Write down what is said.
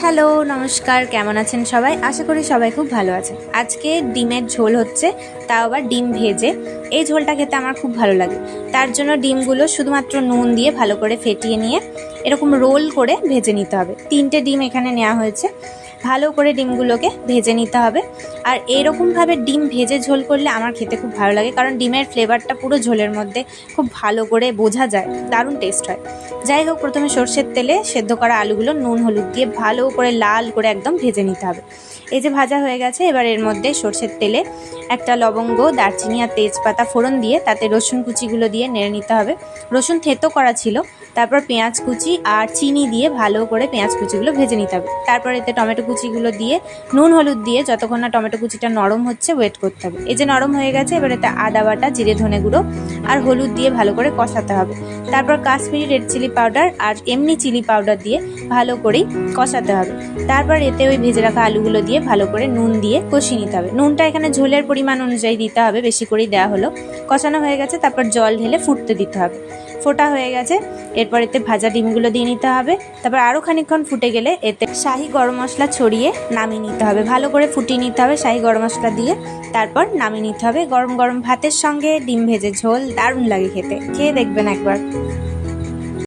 Hello নমস্কার, কেমন আছেন সবাই? আশা করি সবাই খুব ভালো আছেন। আজকে ডিমের ঝোল হচ্ছে, তাও আবার ডিম ভেজে। এই ঝোলটা খেতে আমার খুব ভালো লাগে। তার জন্য ডিমগুলো শুধুমাত্র নুন দিয়ে ভালো করে ফেটিয়ে নিয়ে এরকম রোল করে ভেজে নিতে হবে। 3টে ডিম এখানে নেওয়া হয়েছে। ভালো করে ডিমগুলোকে ভেজে নিতে হবে। আর এরকমভাবে ডিম ভেজে ঝোল করলে আমার খেতে খুব ভালো লাগে, কারণ ডিমের ফ্লেভারটা পুরো ঝোলের মধ্যে খুব ভালো করে বোঝা যায়, দারুণ টেস্ট হয়। যাই হোক, প্রথমে সর্ষের তেলে সেদ্ধ করা আলুগুলো নুন হলুদ দিয়ে ভালো করে লাল করে একদম ভেজে নিতে হবে। এই যে ভাজা হয়ে গেছে, এবার এর মধ্যে সর্ষের তেলে একটা লবঙ্গ, দারচিনি আর তেজপাতা ফোড়ন দিয়ে তাতে রসুন কুচিগুলো দিয়ে নেড়ে নিতে হবে। রসুন থেতো করা ছিল, তারপর পেঁয়াজ কুচি আর চিনি দিয়ে ভালো করে পেঁয়াজ কুচিগুলো ভেজে নিতে হবে। তারপর এতে টমেটো কুচিগুলো দিয়ে নুন হলুদ দিয়ে যতক্ষণ না টমেটো কুচিটা নরম হচ্ছে ওয়েট করতে হবে। এই যে নরম হয়ে গেছে, এবার এতে আদা বাটা, জিরে ধনে গুঁড়ো আর হলুদ দিয়ে ভালো করে কষাতে হবে। তারপর কাশ্মীরি রেড চিলি পাউডার আর এমনি চিলি পাউডার দিয়ে ভালো করেই কষাতে হবে। তারপর এতে ওই ভেজে রাখা আলুগুলো দিয়ে ভালো করে নুন দিয়ে কষিয়ে নিতে হবে। নুনটা এখানে ঝোলের পরিমাণ অনুযায়ী দিতে হবে, বেশি করেই দেওয়া হলো। কষানো হয়ে গেছে, তারপর জল ঢেলে ফুটতে দিতে হবে। ফোটা হয়ে গেছে, এরপর এতে ভাজা ডিমগুলো দিয়ে নিতে হবে। তারপর আরও খানিকক্ষণ ফুটে গেলে এতে শাহি গরম মশলা ছড়িয়ে নামিয়ে নিতে হবে। ভালো করে ফুটিয়ে নিতে হবে শাহি গরম মশলা দিয়ে, তারপর নামিয়ে নিতে হবে। গরম গরম ভাতের সঙ্গে ডিম ভেজে ঝোল দারুণ লাগে খেতে, খেয়ে দেখবেন একবার।